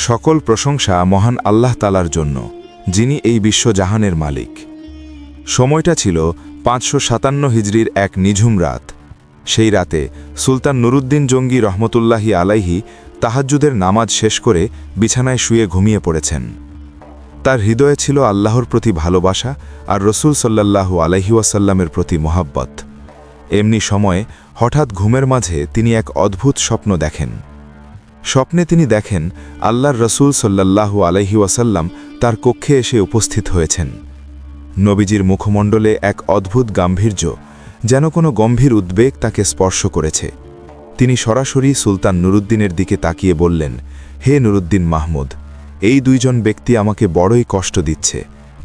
সকল প্রশংসা মহান আল্লাহ তাআলার জন্য, যিনি এই বিশ্বজাহানের মালিক। সময়টা ছিল ৫৫৭ হিজরির এক নিঝুম রাত। সেই রাতে সুলতান নুরুদ্দিন জঙ্গি রহমতুল্লাহি আলাইহি তাহাজ্জুদের নামাজ শেষ করে বিছানায় শুয়ে ঘুমিয়ে পড়েছেন। তার হৃদয়ে ছিল আল্লাহর প্রতি ভালোবাসা আর রসুল সাল্লাল্লাহু আলাইহি ওয়াসাল্লামের প্রতি মোহাব্বত। এমনি সময়ে হঠাৎ ঘুমের মাঝে তিনি এক অদ্ভুত স্বপ্ন দেখেন। স্বপ্নে তিনি দেখেন আল্লাহর রসুল সাল্লাল্লাহু আলাইহি ওয়াসাল্লাম তার কক্ষে এসে উপস্থিত হয়েছেন। নবীজির মুখমণ্ডলে এক অদ্ভুত গাম্ভীর্য, যেন কোনো গম্ভীর উদ্বেগ তাকে স্পর্শ করেছে। তিনি সরাসরি সুলতান নুরুদ্দিনের দিকে তাকিয়ে বললেন, হে নুরুদ্দিন মাহমুদ, এই দুইজন ব্যক্তি আমাকে বড়ই কষ্ট দিচ্ছে,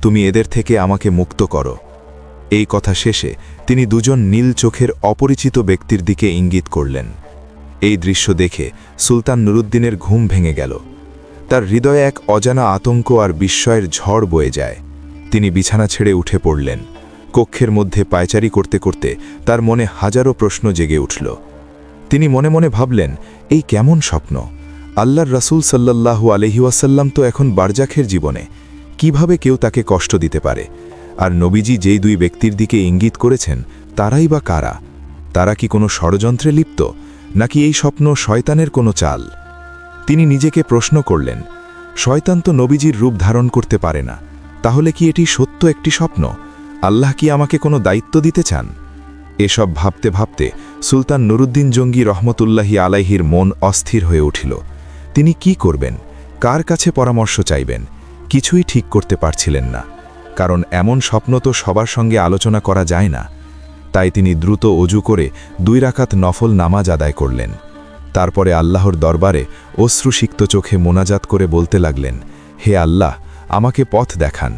তুমি এদের থেকে আমাকে মুক্ত করো। এই কথা শেষে তিনি দুজন নীল চোখের অপরিচিত ব্যক্তির দিকে ইঙ্গিত করলেন। এই দৃশ্য দেখে সুলতান নুরুদ্দিনের ঘুম ভেঙে গেল। তার হৃদয়ে এক অজানা আতঙ্ক আর বিস্ময়ের ঝড় বয়ে যায়। তিনি বিছানা ছেড়ে উঠে পড়লেন। কক্ষের মধ্যে পায়চারি করতে করতে তার মনে হাজারো প্রশ্ন জেগে উঠল। তিনি মনে মনে ভাবলেন, এই কেমন স্বপ্ন? আল্লাহর রাসূল সাল্লাল্লাহু আলাইহি ওয়াসাল্লাম তো এখন বারজাখের জীবনে, কিভাবে কেউ তাকে কষ্ট দিতে পারে? আর নবীজি যেই দুই ব্যক্তির দিকে ইঙ্গিত করেছেন, তারাই বা কারা? তারা কি কোনো ষড়যন্ত্রে লিপ্ত, নাকি এই স্বপ্ন শয়তানের কোনো চাল? তিনি নিজেকে প্রশ্ন করলেন, শয়তান তো নবীজির রূপ ধারণ করতে পারে না, তাহলে কি এটি সত্য একটি স্বপ্ন? আল্লাহ কি আমাকে কোনো দায়িত্ব দিতে চান? এসব ভাবতে ভাবতে সুলতান নুরুদ্দিন জঙ্গি রহমতুল্লাহি আলাইহির মন অস্থির হয়ে উঠিল। তিনি কি করবেন, কার কাছে পরামর্শ চাইবেন, কিছুই ঠিক করতে পারছিলেন না। কারণ এমন স্বপ্ন তো সবার সঙ্গে আলোচনা করা যায় না। তাই তিনি দ্রুত অজু করে 2 রাকাত নফল নামাজ আদায় করলেন। তারপরে আল্লাহর দরবারে অশ্রুসিক্ত চোখে মোনাজাত করে বলতে লাগলেন, হে আল্লাহ, আমাকে পথ দেখান,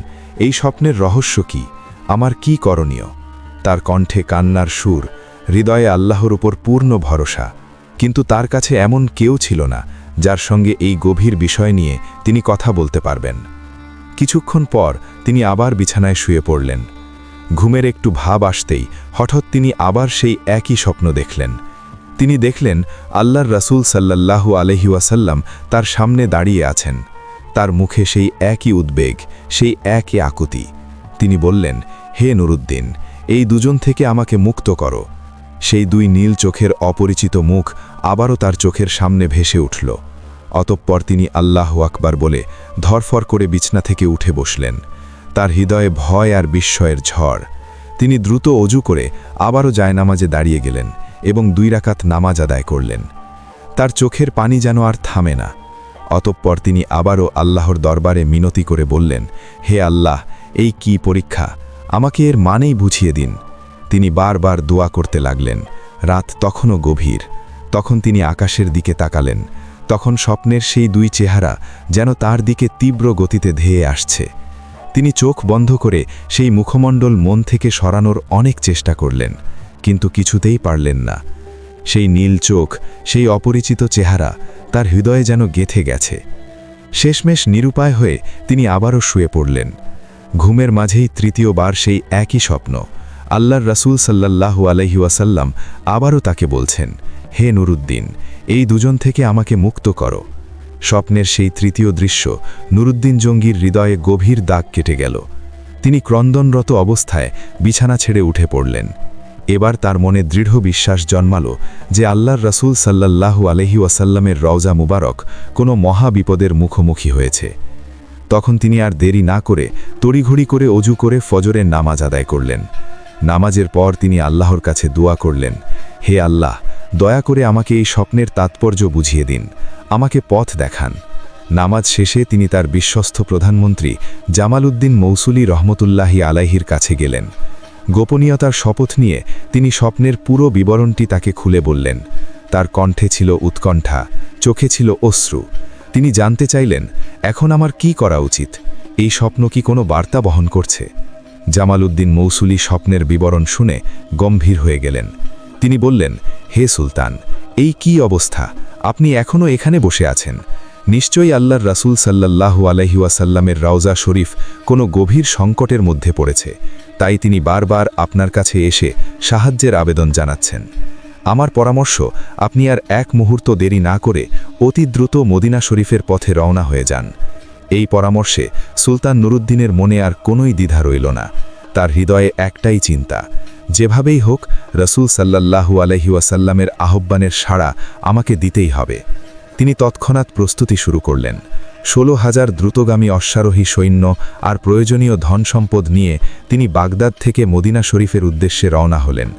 এই স্বপ্নের রহস্য কি, আমার কি করণীয়? তার কণ্ঠে কান্নার সুর, হৃদয়ে আল্লাহর উপর পূর্ণ ভরসা। কিন্তু তার কাছে এমন কেউ ছিল না যার সঙ্গে এই গভীর বিষয় নিয়ে তিনি কথা বলতে পারবেন। কিছুক্ষণ পর তিনি আবার বিছানায় শুয়ে পড়লেন। ঘুমের একটু ভাব আসতেই হঠাৎ তিনি আবার সেই একই স্বপ্ন দেখলেন। তিনি দেখলেন আল্লাহর রাসূল সাল্লাল্লাহু আলাইহি ওয়াসাল্লাম তার সামনে দাঁড়িয়ে আছেন। তার মুখে সেই একই উদ্বেগ, সেই একই আকুতি। তিনি বললেন, হে নুরুদ্দিন, এই দুজন থেকে আমাকে মুক্ত করো। সেই দুই নীল চোখের অপরিচিত মুখ আবারও তার চোখের সামনে ভেসে উঠল। অতঃপর তিনি আল্লাহু আকবার বলে ধরফর করে বিছনা থেকে উঠে বসলেন। তার হৃদয়ে ভয় আর বিস্ময়ের ঝড়। তিনি দ্রুত অজু করে আবারও জায়নামাজে দাঁড়িয়ে গেলেন এবং 2 রাকাত নামাজ আদায় করলেন। তার চোখের পানি যেন আর থামে না। অতঃপর তিনি আবারও আল্লাহর দরবারে মিনতি করে বললেন, হে আল্লাহ, এই কি পরীক্ষা, আমাকে এর মানেই বুঝিয়ে দিন। তিনি বারবার দোয়া করতে লাগলেন। রাত তখনও গভীর। তখন তিনি আকাশের দিকে তাকালেন। তখন স্বপ্নের সেই 2 চেহারা যেন তার দিকে তীব্র গতিতে ধেয়ে আসছে। তিনি চোখ বন্ধ করে সেই মুখমণ্ডল মন থেকে সরানোর অনেক চেষ্টা করলেন, কিন্তু কিছুতেই পারলেন না। সেই নীল চোখ, সেই অপরিচিত চেহারা তার হৃদয়ে যেন গেঁথে গেছে। শেষমেশ নিরুপায় হয়ে তিনি আবারও শুয়ে পড়লেন। ঘুমের মাঝেই তৃতীয়বার সেই একই স্বপ্ন। আল্লাহর রাসূল সাল্লাল্লাহু আলাইহি ওয়াসাল্লাম আবারও তাকে বলছেন, হে নুরুদ্দিন, এই দুজন থেকে আমাকে মুক্ত করো। স্বপ্নের সেই তৃতীয় দৃশ্য নুরুদ্দিন জঙ্গির হৃদয়ে গভীর দাগ কেটে গেল। তিনি ক্রন্দনরত অবস্থায় বিছানা ছেড়ে উঠে পড়লেন। এবার তার মনে দৃঢ় বিশ্বাস জন্মালো যে আল্লাহর রাসূল সাল্লাল্লাহু আলাইহি ওয়াসাল্লামের রওজা মুবারক কোনো মহা বিপদের মুখোমুখি হয়েছে। তখন তিনি আর দেরি না করে তড়িঘড়ি করে অজু করে ফজরের নামাজ আদায় করলেন। নামাজের পর তিনি আল্লাহর কাছে দোয়া করলেন, হে আল্লাহ, দয়া করে আমাকে এই স্বপ্নের তাৎপর্য বুঝিয়ে দিন, আমাকে পথ দেখান। নামাজ শেষে তিনি তার বিশ্বস্ত প্রধানমন্ত্রী জামাল উদ্দিন মৌসুলি রহমতুল্লাহি আলাইহির কাছে গেলেন। গোপনীয়তার শপথ নিয়ে তিনি স্বপ্নের পুরো বিবরণটি তাকে খুলে বললেন। তার কণ্ঠে ছিল উৎকণ্ঠা, চোখে ছিল অশ্রু। তিনি জানতে চাইলেন, এখন আমার কি করা উচিত? এই স্বপ্ন কি কোনো বার্তা বহন করছে? জামাল উদ্দিন মৌসুলি স্বপ্নের বিবরণ শুনে গম্ভীর হয়ে গেলেন। তিনি বললেন, হে সুলতান, এই কি অবস্থা? আপনি এখনও এখানে বসে আছেন। নিশ্চয়ই আল্লাহর রাসূল সাল্লাল্লাহু আলাইহি ওয়াসাল্লামের রওজা শরীফ কোনো গভীর সংকটের মধ্যে পড়েছে, তাই তিনি বারবার আপনার কাছে এসে সাহায্যের আবেদন জানাচ্ছেন। আমার পরামর্শ, আপনি আর এক মুহূর্ত দেরি না করে অতি দ্রুত মদিনা শরীফের পথে রওনা হয়ে যান। এই পরামর্শে সুলতান নুরুদ্দিনের মনে আর কোনোই দ্বিধা রইল না। তার হৃদয়ে একটাই চিন্তা, যেভাবেই হোক রসুল সাল্লাল্লাহু আলাইহি ওয়াসাল্লামের আহ্বানের সাড়া আমাকে দিতেই হবে। তিনি তৎক্ষণাৎ প্রস্তুতি শুরু করলেন। 16,000 দ্রুতগামী অশ্বারোহী সৈন্য আর প্রয়োজনীয় ধনসম্পদ নিয়ে তিনি বাগদাদ থেকে মদিনা শরীফের উদ্দেশ্যে রওনা হলেন।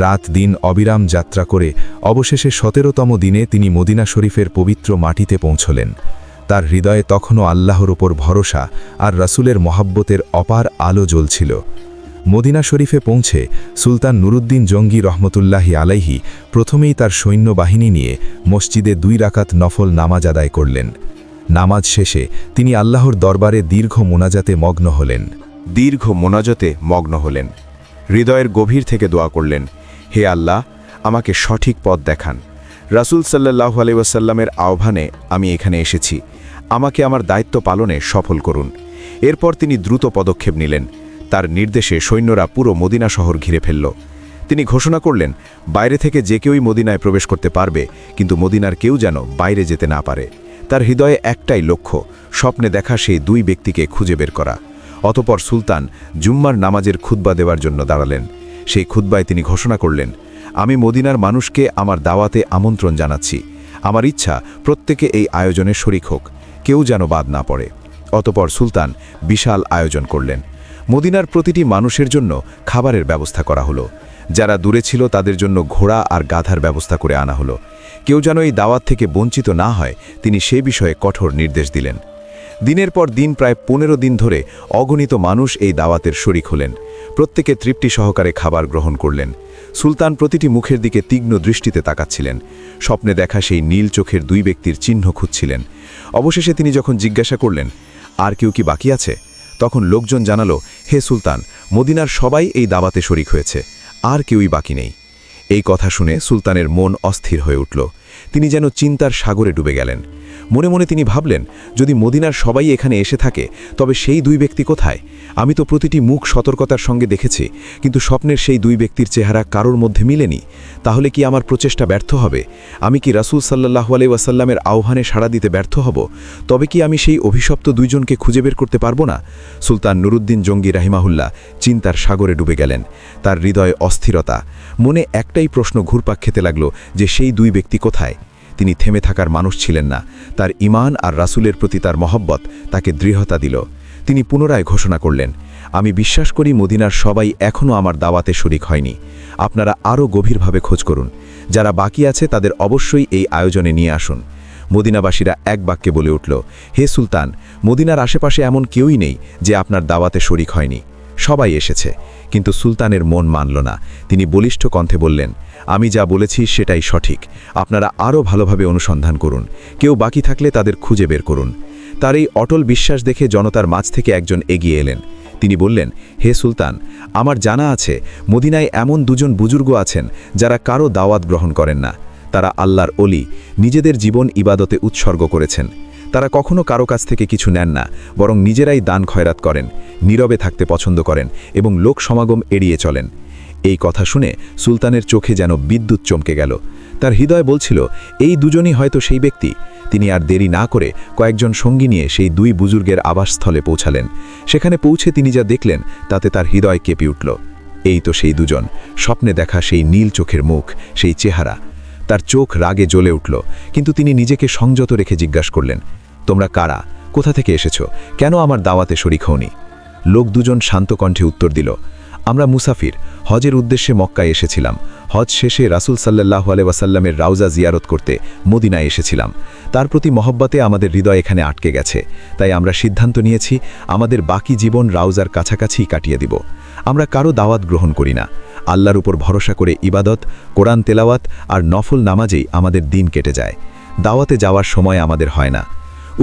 রাত দিন অবিরাম যাত্রা করে অবশেষে 17তম দিনে তিনি মদিনা শরীফের পবিত্র মাটিতে পৌঁছলেন। তার হৃদয়ে তখনও আল্লাহর ওপর ভরসা আর রাসূলের মহাব্বতের অপার আলো জ্বলছিল। মদিনা শরীফে পৌঁছে সুলতান নুরুদ্দিন জঙ্গি রহমতুল্লাহি আলাইহি প্রথমেই তার সৈন্যবাহিনী নিয়ে মসজিদে 2 রাকাত নফল নামাজ আদায় করলেন। নামাজ শেষে তিনি আল্লাহর দরবারে দীর্ঘ মোনাজাতে মগ্ন হলেন। হৃদয়ের গভীর থেকে দোয়া করলেন, হে আল্লাহ, আমাকে সঠিক পথ দেখান। রাসূল সাল্লাল্লাহু আলাইহি ওয়াসাল্লামের আহ্বানে আমি এখানে এসেছি, আমাকে আমার দায়িত্ব পালনে সফল করুন। এরপর তিনি দ্রুত পদক্ষেপ নিলেন। তার নির্দেশে সৈন্যরা পুরো মদিনা শহর ঘিরে ফেলল। তিনি ঘোষণা করলেন, বাইরে থেকে যে কেউই মদিনায় প্রবেশ করতে পারবে, কিন্তু মদিনার কেউ যেন বাইরে যেতে না পারে। তার হৃদয়ে একটাই লক্ষ্য, স্বপ্নে দেখা সেই 2 ব্যক্তিকে খুঁজে বের করা। অতঃপর সুলতান জুম্মার নামাজের খুতবা দেওয়ার জন্য দাঁড়ালেন। সেই খুতবায় তিনি ঘোষণা করলেন, আমি মদিনার মানুষকে আমার দাওয়াতে আমন্ত্রণ জানাচ্ছি। আমার ইচ্ছা প্রত্যেকে এই আয়োজনে শরিক হোক, কেউ যেন বাদ না পড়ে। অতঃপর সুলতান বিশাল আয়োজন করলেন। মদিনার প্রতিটি মানুষের জন্য খাবারের ব্যবস্থা করা হলো। যারা দূরে ছিল তাদের জন্য ঘোড়া আর গাধার ব্যবস্থা করে আনা হলো। কেউ যেন এই দাওয়াত থেকে বঞ্চিত না হয়, তিনি সে বিষয়ে কঠোর নির্দেশ দিলেন। দিনের পর দিন প্রায় 15 দিন ধরে অগণিত মানুষ এই দাওয়াতের শরিক হলেন। প্রত্যেকে তৃপ্তি সহকারে খাবার গ্রহণ করলেন। সুলতান প্রতিটি মুখের দিকে তীক্ষ্ণ দৃষ্টিতে তাকাচ্ছিলেন। স্বপ্নে দেখা সেই নীল চোখের 2 ব্যক্তির চিহ্ন খুঁজছিলেন। অবশেষে তিনি যখন জিজ্ঞাসা করলেন, আর কেউ কি বাকি আছে, তখন লোকজন জানালো, হে সুলতান, মদিনার সবাই এই দাওয়াতে শরিক হয়েছে, আর কেউই বাকি নেই। এই কথা শুনে সুলতানের মন অস্থির হয়ে উঠল। তিনি যেন চিন্তার সাগরে ডুবে গেলেন। মনে মনে তিনি ভাবলেন, যদি মদিনার সবাই এখানে এসে থাকে, তবে সেই 2 ব্যক্তি কোথায়? আমি তো প্রতিটি মুখ সতর্কতার সঙ্গে দেখেছি, কিন্তু স্বপ্নের সেই 2 ব্যক্তির চেহারা কারোর মধ্যে মিলেনি। তাহলে কি আমার প্রচেষ্টা ব্যর্থ হবে? আমি কি রাসূল সাল্লাল্লাহু আলাইহি ওয়াসাল্লামের আহ্বানে সাড়া দিতে ব্যর্থ হব? তবে কি আমি সেই অভিশপ্ত 2 জনকে খুঁজে বের করতে পারবো না? সুলতান নুরুদ্দিন জঙ্গি রাহিমাহুল্লাহ চিন্তার সাগরে ডুবে গেলেন। তার হৃদয়ে অস্থিরতা, মনে একটাই প্রশ্ন ঘুরপাক খেতে লাগলো যে সেই 2 ব্যক্তি কোথায়? তিনি থেমে থাকার মানুষ ছিলেন না। তার ঈমান আর রাসূলের প্রতি তার মহব্বত তাকে দৃঢ়তা দিল। তিনি পুনরায় ঘোষণা করলেন, আমি বিশ্বাস করি মদিনার সবাই এখনও আমার দাওয়াতে শরিক হয়নি। আপনারা আরও গভীরভাবে খোঁজ করুন। যারা বাকি আছে তাদের অবশ্যই এই আয়োজনে নিয়ে আসুন। মদিনাবাসীরা এক বাক্যে বলে উঠল, হে সুলতান, মদিনার আশেপাশে এমন কেউই নেই যে আপনার দাওয়াতে শরিক হয়নি। সবাই এসেছে। কিন্তু সুলতানের মন মানল না। তিনি বলিষ্ঠ কণ্ঠে বললেন, আমি যা বলেছি সেটাই সঠিক। আপনারা আরও ভালোভাবে অনুসন্ধান করুন। কেউ বাকি থাকলে তাদের খুঁজে বের করুন। তার এই অটল বিশ্বাস দেখে জনতার মাঝ থেকে একজন এগিয়ে এলেন। তিনি বললেন, হে সুলতান, আমার জানা আছে মদিনায় এমন 2 জন বুজুর্গ আছেন যারা কারো দাওয়াত গ্রহণ করেন না। তারা আল্লাহর ওলি, নিজেদের জীবন ইবাদতে উৎসর্গ করেছেন। তারা কখনো কারো কাছ থেকে কিছু নেন না, বরং নিজেরাই দান খয়রাত করেন, নীরবে থাকতে পছন্দ করেন এবং লোক সমাগম এড়িয়ে চলেন। এই কথা শুনে সুলতানের চোখে যেন বিদ্যুৎ চমকে গেল। তার হৃদয় বলছিল, এই 2 জনই হয়তো সেই ব্যক্তি। তিনি আর দেরি না করে কয়েকজন সঙ্গী নিয়ে সেই 2 বুজুর্গের আবাসস্থলে পৌঁছালেন। সেখানে পৌঁছে তিনি যা দেখলেন তাতে তার হৃদয় কেঁপে উঠল। এই তো সেই 2 জন, স্বপ্নে দেখা সেই নীল চোখের মুখ, সেই চেহারা। তার চোখ রাগে জ্বলে উঠল, কিন্তু তিনি নিজেকে সংযত রেখে জিজ্ঞাসা করলেন, তোমরা কারা? কোথা থেকে এসেছো? কেন আমার দাওয়াতে শরিক হওনি? লোক 2 জন শান্ত কণ্ঠে উত্তর দিল, আমরা মুসাফির, হজের উদ্দেশ্যে মক্কায় এসেছিলাম। হজ শেষে রাসূল সাল্লাল্লাহু আলাইহি ওয়াসাল্লামের রাউজা জিয়ারত করতে মদিনায় এসেছিলাম। তার প্রতি মহব্বতে আমাদের হৃদয় এখানে আটকে গেছে। তাই আমরা সিদ্ধান্ত নিয়েছি আমাদের বাকি জীবন রাউজার কাছাকাছিই কাটিয়ে দিব। আমরা কারো দাওয়াত গ্রহণ করি না। আল্লাহর উপর ভরসা করে ইবাদত, কোরআন তেলাওয়াত আর নফল নামাজেই আমাদের দিন কেটে যায়। দাওয়াতে যাওয়ার সময় আমাদের হয় না।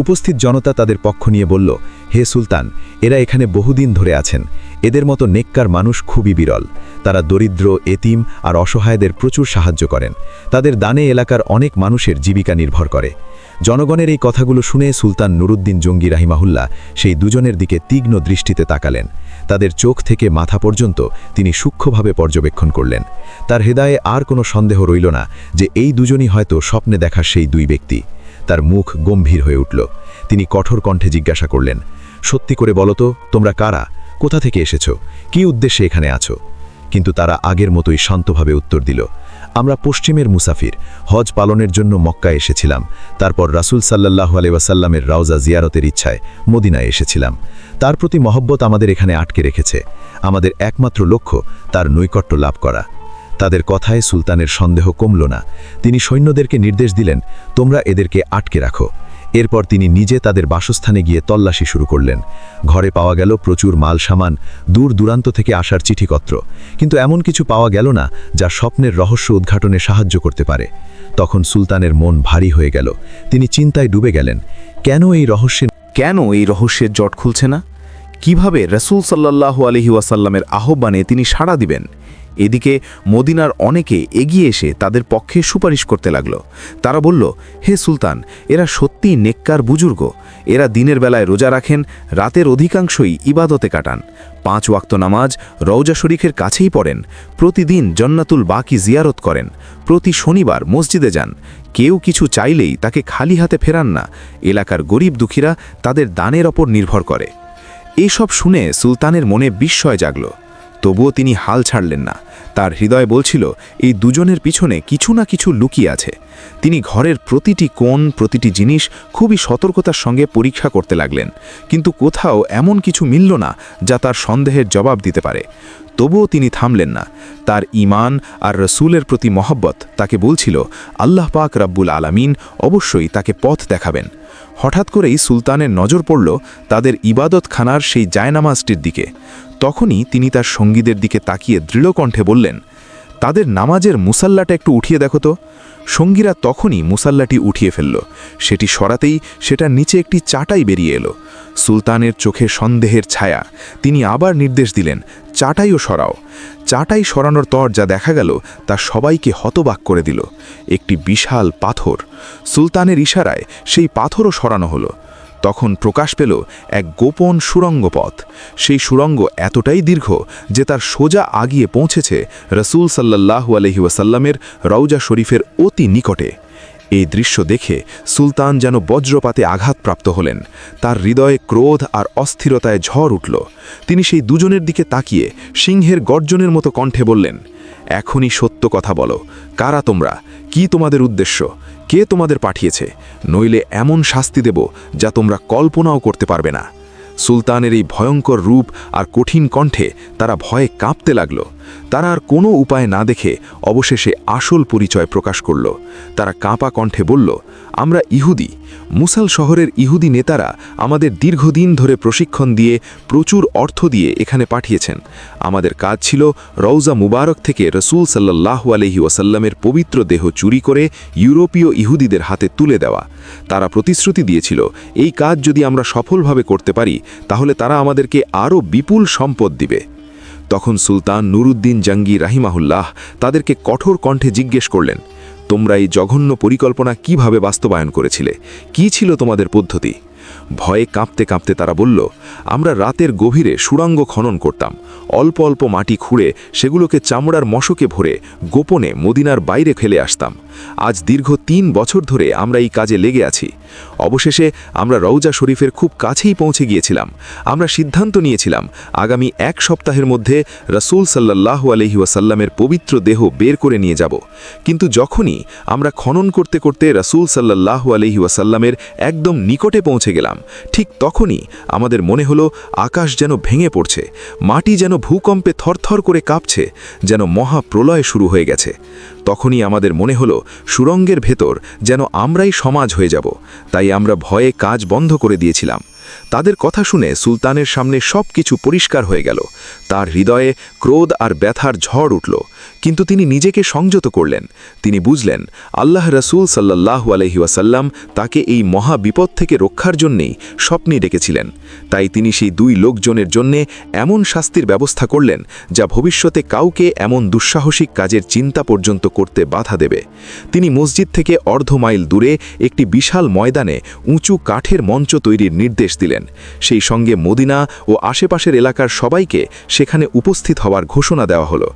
উপস্থিত জনতা তাদের পক্ষ নিয়ে বলল, হে সুলতান, এরা এখানে বহুদিন ধরে আছেন। এদের মতো নেককার মানুষ খুবই বিরল। তারা দরিদ্র, এতিম আর অসহায়দের প্রচুর সাহায্য করেন। তাদের দানে এলাকার অনেক মানুষের জীবিকা নির্ভর করে। জনগণের এই কথাগুলো শুনে সুলতান নুরুদ্দিন জঙ্গি রাহিমাহুল্লাহ সেই দুজনের দিকে তীক্ষ্ণ দৃষ্টিতে তাকালেন। তাদের চোখ থেকে মাথা পর্যন্ত তিনি সূক্ষ্মভাবে পর্যবেক্ষণ করলেন। তার হৃদয়ে আর কোনো সন্দেহ রইল না যে এই দুজনই হয়তো স্বপ্নে দেখা সেই দুই ব্যক্তি। তার মুখ গম্ভীর হয়ে উঠল। তিনি কঠোর কণ্ঠে জিজ্ঞাসা করলেন, সত্যি করে বলো তো, তোমরা কারা, কোথা থেকে এসেছো, কী উদ্দেশ্যে এখানে আছো? কিন্তু তারা আগের মতোই শান্তভাবে উত্তর দিল, আমরা পশ্চিমের মুসাফির, হজ পালনের জন্য মক্কায় এসেছিলাম। তারপর রাসূল সাল্লাল্লাহু আলাইহি ওয়াসাল্লামের রওজা জিয়ারতের ইচ্ছায় মদিনায় এসেছিলাম। তার প্রতি মহব্বত আমাদের এখানে আটকে রেখেছে। আমাদের একমাত্র লক্ষ্য তার নৈকট্য লাভ করা। তাদের কথায় সুলতানের সন্দেহ কমল না। তিনি সৈন্যদেরকে নির্দেশ দিলেন, তোমরা এদেরকে আটকে রাখো। এরপর তিনি নিজে তাদের বাসস্থানে গিয়ে তল্লাশি শুরু করলেন। ঘরে পাওয়া গেল প্রচুর মাল সামান, দূর দূরান্ত থেকে আসার চিঠিপত্র, কিন্তু এমন কিছু পাওয়া গেল না যা স্বপ্নের রহস্য উদ্ঘাটনে সাহায্য করতে পারে। তখন সুলতানের মন ভারী হয়ে গেল। তিনি চিন্তায় ডুবে গেলেন, কেন এই রহস্যের জট খুলছে না? কিভাবে রাসূল সাল্লাল্লাহু আলাইহি ওয়াসাল্লামের আহ্বানে তিনি সাড়া দিবেন? এদিকে মদিনার অনেকে এগিয়ে এসে তাদের পক্ষে সুপারিশ করতে লাগল। তারা বলল, হে সুলতান, এরা সত্যিই নেককার বুজুর্গ। এরা দিনের বেলায় রোজা রাখেন, রাতের অধিকাংশই ইবাদতে কাটান, 5 ওয়াক্ত নামাজ রওজা শরীফের কাছেই পড়েন, প্রতিদিন জান্নাতুল বাকি জিয়ারত করেন, প্রতি শনিবার মসজিদে যান, কেউ কিছু চাইলেই তাকে খালি হাতে ফেরান না, এলাকার গরিব দুঃখীরা তাদের দানের ওপর নির্ভর করে। এসব শুনে সুলতানের মনে বিস্ময় জাগল। তবুও তিনি হাল ছাড়লেন না। তার হৃদয় বলছিল, এই দুজনের পিছনে কিছু না কিছু লুকিয়ে আছে। তিনি ঘরের প্রতিটি কোণ, প্রতিটি জিনিস খুবই সতর্কতার সঙ্গে পরীক্ষা করতে লাগলেন, কিন্তু কোথাও এমন কিছু মিলল না যা তার সন্দেহের জবাব দিতে পারে। তবুও তিনি থামলেন না। তার ঈমান আর রসূলের প্রতি মহব্বত তাকে বলছিল, আল্লাহ পাক রব্বুল আলামিন অবশ্যই তাকে পথ দেখাবেন। হঠাৎ করেই সুলতানের নজর পড়ল তাদের ইবাদতখানার সেই জায়নামাজটির দিকে। তখনই তিনি তার সঙ্গীদের দিকে তাকিয়ে দৃঢ়কণ্ঠে বললেন, তাদের নামাজের মুসাল্লাটা একটু উঠিয়ে দেখো তো। সঙ্গীরা তখনই মুসাল্লাটি উঠিয়ে ফেলল। সেটি সরাতেই সেটার নিচে একটি চাটাই বেরিয়ে এলো। সুলতানের চোখে সন্দেহের ছায়া। তিনি আবার নির্দেশ দিলেন, চাটাইও সরাও। চাটাই সরানোর পর যা দেখা গেল তা সবাইকে হতবাক করে দিল। একটি বিশাল পাথর। সুলতানের ইশারায় সেই পাথরও সরানো হলো। তখন প্রকাশ পেল এক গোপন সুড়ঙ্গ পথ। সেই সুড়ঙ্গ এতটাই দীর্ঘ যে তার সোজা আগিয়ে পৌঁছেছে রাসূল সাল্লাল্লাহু আলাইহি ওয়াসাল্লামের রওজা শরীফের অতি নিকটে। এই দৃশ্য দেখে সুলতান যেন বজ্রপাতে আঘাতপ্রাপ্ত হলেন। তার হৃদয়ে ক্রোধ আর অস্থিরতায় ঝড় উঠল। তিনি সেই দুজনের দিকে তাকিয়ে সিংহের গর্জনের মতো কণ্ঠে বললেন, এখনই সত্য কথা বলো, কারা তোমরা, কি তোমাদের উদ্দেশ্য, কে তোমাদের পাঠিয়েছে? নইলে এমন শাস্তি দেব যা তোমরা কল্পনাও করতে পারবে না। সুলতানের এই ভয়ঙ্কর রূপ আর কঠিন কণ্ঠে তারা ভয়ে কাঁপতে লাগল। তারা আর কোনো উপায় না দেখে অবশেষে আসল পরিচয় প্রকাশ করল। তারা কাঁপা কণ্ঠে বলল, আমরা ইহুদি। মুসাল শহরের ইহুদি নেতারা আমাদের দীর্ঘদিন ধরে প্রশিক্ষণ দিয়ে প্রচুর অর্থ দিয়ে এখানে পাঠিয়েছেন। আমাদের কাজ ছিল রওজা মুবারক থেকে রাসূল সাল্লাল্লাহু আলাইহি ওয়াসাল্লামের পবিত্র দেহ চুরি করে ইউরোপীয় ইহুদিদের হাতে তুলে দেওয়া। তারা প্রতিশ্রুতি দিয়েছিল, এই কাজ যদি আমরা সফলভাবে করতে পারি তাহলে তারা আমাদেরকে আরও বিপুল সম্পদ দিবে। তখন সুলতান নুরুদ্দিন জঙ্গি রাহিমাহুল্লাহ তাদেরকে কঠোর কণ্ঠে জিজ্ঞেস করলেন, তোমরা এই জঘন্য পরিকল্পনা কিভাবে বাস্তবায়ন করেছিলে? কি ছিল তোমাদের পদ্ধতি? ভয়ে কাঁপতে কাঁপতে তারা বলল, আমরা রাতের গভীরে সুড়ঙ্গ খনন করতাম। অল্প অল্প মাটি খুঁড়ে সেগুলোকে চামড়ার মশকে ভরে গোপনে মদিনার বাইরে ফেলে আসতাম। আজ দীর্ঘ 3 বছর ধরে আমরা এই কাজে লেগে আছি। অবশেষে আমরা রওজা শরীফের খুব কাছেই পৌঁছে গিয়েছিলাম। আমরা সিদ্ধান্ত নিয়েছিলাম আগামী 1 সপ্তাহের মধ্যে রাসূল সাল্লাল্লাহু আলাইহি ওয়াসাল্লামের পবিত্র দেহ বের করে নিয়ে যাব। কিন্তু যখনই আমরা খনন করতে করতে রাসূল সাল্লাল্লাহু আলাইহি ওয়াসাল্লামের একদম নিকটে পৌঁছে গেলাম, ঠিক তখনই আমাদের মনে হলো আকাশ যেন ভেঙে পড়ছে, মাটি যেন ভূকম্পে থরথর করে কাঁপছে, যেন মহাপ্রলয় শুরু হয়ে গেছে। তখনই আমাদের মনে হলো সুড়ঙ্গের ভেতর যেন আমরাই সমাজ হয়ে যাব। তাই আমরা ভয়ে কাজ বন্ধ করে দিয়েছিলাম। তাদের কথা শুনে সুলতানের সামনে সব কিছু পরিষ্কার হয়ে গেল। তার হৃদয়ে ক্রোধ আর ব্যথার ঝড় উঠল। কিন্তু তিনি নিজেকে সংযত করলেন। তিনি বুঝলেন আল্লাহ রাসূল সাল্লাল্লাহু আলাইহি ওয়াসাল্লাম তাকে এই মহা বিপদ থেকে রক্ষার জন্যেই স্বপ্নে ডেকেছিলেন। তাই তিনি সেই দুই লোকজনের জন্যে এমন শাস্তির ব্যবস্থা করলেন যা ভবিষ্যতে কাউকে এমন দুঃসাহসিক কাজের চিন্তা পর্যন্ত করতে বাধা দেবে। তিনি মসজিদ থেকে অর্ধ মাইল দূরে একটি বিশাল ময়দানে উঁচু কাঠের মঞ্চ তৈরির নির্দেশ দিলেন। সেই সঙ্গে মদিনা ও আশেপাশের এলাকার সবাইকে সেখানে উপস্থিত হওয়ার ঘোষণা দেওয়া হলো।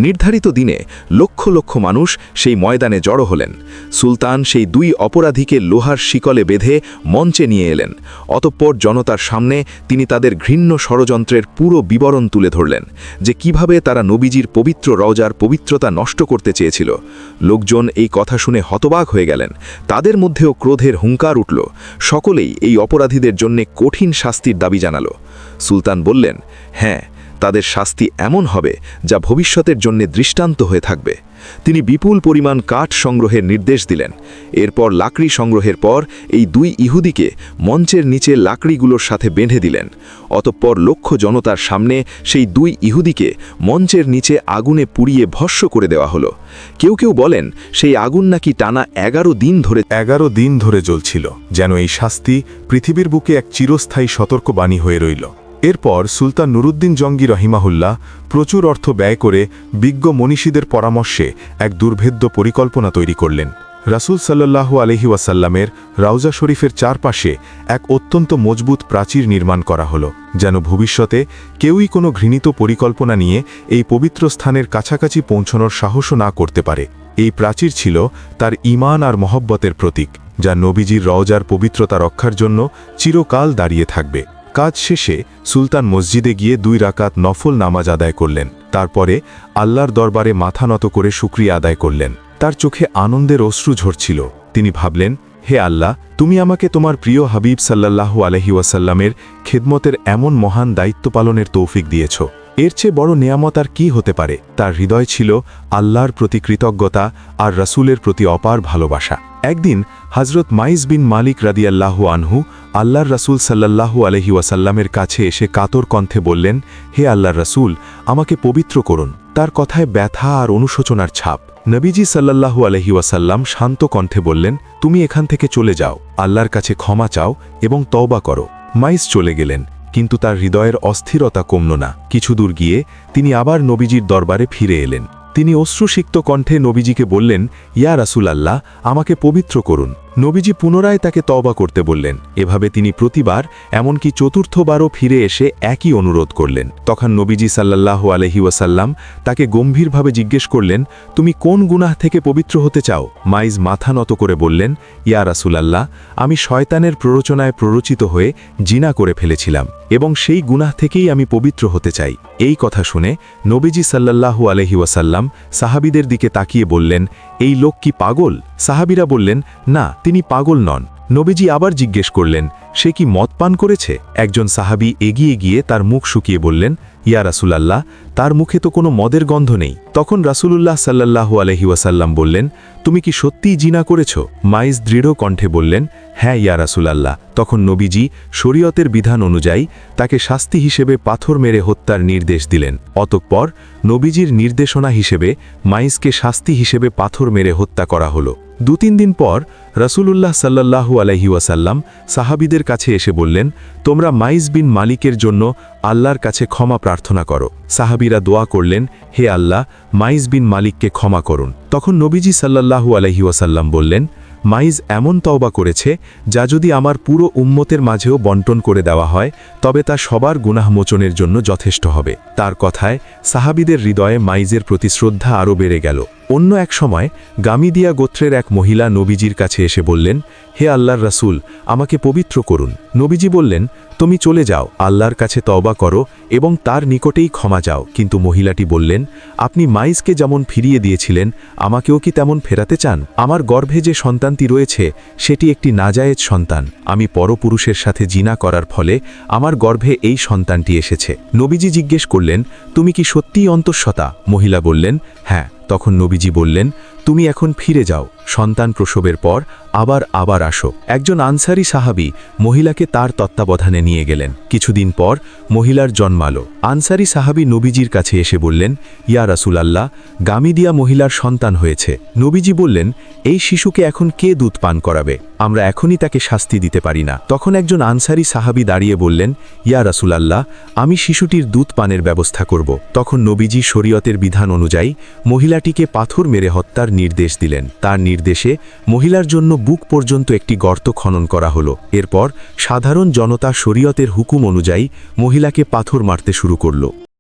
নির্ধারিত দিনে লক্ষ লক্ষ মানুষ সেই ময়দানে জড়ো হলেন। সুলতান সেই দুই অপরাধীকে লোহার শিকলে বেঁধে মঞ্চে নিয়ে এলেন। অতঃপর জনতার সামনে তিনি তাদের ঘৃণ্য ষড়যন্ত্রের পুরো বিবরণ তুলে ধরলেন, যে কিভাবে তারা নবীজির পবিত্র রওজার পবিত্রতা নষ্ট করতে চেয়েছিল। লোকজন এই কথা শুনে হতবাক হয়ে গেলেন। তাদের মধ্যেও ক্রোধের হুঙ্কার উঠল। সকলেই এই অপরাধীদের জন্য কঠিন শাস্তির দাবি জানালো। সুলতান বললেন, হ্যাঁ, তাদের শাস্তি এমন হবে যা ভবিষ্যতের জন্য দৃষ্টান্ত হয়ে থাকবে। তিনি বিপুল পরিমাণ কাঠ সংগ্রহের নির্দেশ দিলেন। এরপর লাকড়ি সংগ্রহের পর এই দুই ইহুদিকে মঞ্চের নিচে লাকড়িগুলোর সাথে বেঁধে দিলেন। অতঃপর লক্ষ জনতার সামনে সেই দুই ইহুদিকে মঞ্চের নিচে আগুনে পুড়িয়ে ভস্ম করে দেওয়া হলো। কেউ কেউ বলেন সেই আগুন নাকি টানা 11 দিন ধরে জ্বলছিল, যেন এই শাস্তি পৃথিবীর বুকে এক চিরস্থায়ী সতর্কবাণী হয়ে রইল। এরপর সুলতান নুরুদ্দিন জঙ্গি রহিমাহুল্লাহ প্রচুর অর্থ ব্যয় করে বিজ্ঞ মনীষীদের পরামর্শে এক দুর্ভেদ্য পরিকল্পনা তৈরি করলেন। রাসূল সাল্লাল্লাহু আলাইহি ওয়াসাল্লামের রওজা শরীফের চারপাশে এক অত্যন্ত মজবুত প্রাচীর নির্মাণ করা হলো, যেন ভবিষ্যতে কেউই কোনো ঘৃণিত পরিকল্পনা নিয়ে এই পবিত্র স্থানের কাছাকাছি পৌঁছানোর সাহসও না করতে পারে। এই প্রাচীর ছিল তার ঈমান আর মহব্বতের প্রতীক, যা নবীজির রওজার পবিত্রতা রক্ষার জন্য চিরকাল দাঁড়িয়ে থাকবে। কাজ শেষে সুলতান মসজিদে গিয়ে 2 রাকাত নফল নামাজ আদায় করলেন। তারপরে আল্লাহর দরবারে মাথা নত করে শুকরিয়া আদায় করলেন। তার চোখে আনন্দের অশ্রু ঝরছিল। তিনি ভাবলেন, হে আল্লাহ, তুমি আমাকে তোমার প্রিয় হাবিব সাল্লাল্লাহু আলাইহি ওয়াসাল্লামের খেদমতের এমন মহান দায়িত্ব পালনের তৌফিক দিয়েছ। এর চেয়ে বড় নেয়ামত আর কি হতে পারে। তার হৃদয় ছিল আল্লাহর প্রতি কৃতজ্ঞতা আর রাসূলের প্রতি অপার ভালোবাসা। একদিন হযরত মাইজ বিন মালিক রাদিয়াল্লাহু আনহু আল্লাহর রাসূল সাল্লাল্লাহু আলাইহি ওয়াসাল্লামের কাছে এসে কাতর কণ্ঠে বললেন, হে আল্লাহর রাসূল, আমাকে পবিত্র করুন। তার কথায় ব্যথা আর অনুশোচনার ছাপ। নবীজি সাল্লাল্লাহু আলাইহি ওয়াসাল্লাম শান্ত কণ্ঠে বললেন, তুমি এখান থেকে চলে যাও, আল্লাহর কাছে ক্ষমা চাও এবং তওবা করো। মাইজ চলে গেলেন, কিন্তু তার হৃদয়ের অস্থিরতা কমল না। কিছু দূর গিয়ে তিনি আবার নবীজির দরবারে ফিরে এলেন। তিনি অশ্রুসিক্ত কণ্ঠে নবীজিকে বললেন, ইয়া রাসূলাল্লাহ, আমাকে পবিত্র করুন। নবীজি পুনরায় তাকে তওবা করতে বললেন। এভাবে তিনি প্রতিবার, এমনকি চতুর্থবারও ফিরে এসে একই অনুরোধ করলেন। তখন নবীজি সাল্লাল্লাহু আলাইহি ওয়াসাল্লাম তাকে গম্ভীরভাবে জিজ্ঞেস করলেন, তুমি কোন গুনাহ থেকে পবিত্র হতে চাও? মাইজ মাথা নত করে বললেন, ইয়া রাসূলাল্লাহ, আমি শয়তানের প্ররোচনায় প্ররোচিত হয়ে জিনা করে ফেলেছিলাম এবং সেই গুনাহ থেকেই আমি পবিত্র হতে চাই। এই কথা শুনে নবীজি সাল্লাল্লাহু আলাইহি ওয়াসাল্লাম সাহাবীদের দিকে তাকিয়ে বললেন, এই লোক কি পাগল? সাহাবীরা বললেন, না, তিনি পাগল নন। নবীজি আবার জিজ্ঞেস করলেন, সে কি মদ পান করেছে? একজন সাহাবী এগিয়ে গিয়ে তার মুখ শুকিয়ে বললেন, ইয়া রাসূলাল্লাহ, তার মুখে তো কোনো মদের গন্ধ নেই। তখন রাসূলুল্লাহ সাল্লাল্লাহু আলাইহি ওয়াসাল্লাম বললেন, তুমি কি সত্যিই জিনা করেছ? মাইজ দৃঢ় কণ্ঠে বললেন, হ্যাঁ ইয়া রাসূলাল্লাহ। তখন নবীজি শরীয়তের বিধান অনুযায়ী তাকে শাস্তি হিসেবে পাথর মেরে হত্যার নির্দেশ দিলেন। অতঃপর নবীজির নির্দেশনা হিসেবে মাইজকে শাস্তি হিসেবে পাথর মেরে হত্যা করা হলো। 2-3 দিন পর রাসূলুল্লাহ সাল্লাল্লাহু আলাইহি ওয়াসাল্লাম সাহাবীদের কাছে এসে বললেন, তোমরা মাইজ বিন মালিকের জন্য আল্লাহর কাছে ক্ষমা প্রার্থনা করো। সাহাবীরা দোয়া করলেন, হে আল্লাহ, মাইজ বিন মালিককে ক্ষমা করুন। তখন নবীজি সাল্লাল্লাহু আলাইহি ওয়াসাল্লাম বললেন, মাইজ এমন তওবা করেছে যা যদি আমার পুরো উম্মতের মাঝেও বন্টন করে দেওয়া হয় তবে তা সবার গুনাহ মোচনের জন্য যথেষ্ট হবে। তার কথায় সাহাবীদের হৃদয়ে মাইজের প্রতি শ্রদ্ধা আরও বেড়ে গেল। অন্য এক সময় গামিদিয়া গোত্রের এক মহিলা নবীজির কাছে এসে বললেন, হে আল্লাহর রাসূল, আমাকে পবিত্র করুন। নবীজি বললেন, তুমি চলে যাও, আল্লাহর কাছে তওবা করো এবং তার নিকটেই ক্ষমা চাও। কিন্তু মহিলাটি বললেন, আপনি মাইজকে যেমন ফিরিয়ে দিয়েছিলেন, আমাকেও কি তেমন ফেরাতে চান? আমার গর্ভে যে সন্তানটি রয়েছে সেটি একটি নাজায়েজ সন্তান। আমি পরপুরুষের সাথে জিনা করার ফলে আমার গর্ভে এই সন্তানটি এসেছে। নবীজি জিজ্ঞেস করলেন, তুমি কি সত্যিই অন্তঃসত্ত্বা? মহিলা বললেন, হ্যাঁ। তখন নবীজি বললেন, তুমি এখন ফিরে যাও, সন্তান প্রসবের পর আবার আসো। একজন আনসারি সাহাবী মহিলাকে তার তত্ত্বাবধানে নিয়ে গেলেন। কিছুদিন পর মহিলার জন্মালো। আনসারি সাহাবী নবীজির কাছে এসে বললেন, ইয়া রাসূলুল্লাহ, গামিদিয়া মহিলার সন্তান হয়েছে। নবীজি বললেন, এই শিশুকে এখন কে দুধ পান করাবে? আমরা এখনই তাকে শাস্তি দিতে পারি না। তখন একজন আনসারি সাহাবী দাঁড়িয়ে বললেন, ইয়া রাসূলুল্লাহ, আমি শিশুটির দুধ পানের ব্যবস্থা করব। তখন নবীজি শরীয়তের বিধান অনুযায়ী মহিলাটিকে পাথর মেরে হত্যার নির্দেশ দিলেন। তার নির্দেশে মহিলার জন্য বুক পর্যন্ত একটি গর্ত খনন করা হলো। এরপর সাধারণ জনতা শরীয়তের হুকুম অনুযায়ী মহিলাকে পাথর মারতে শুরু করল।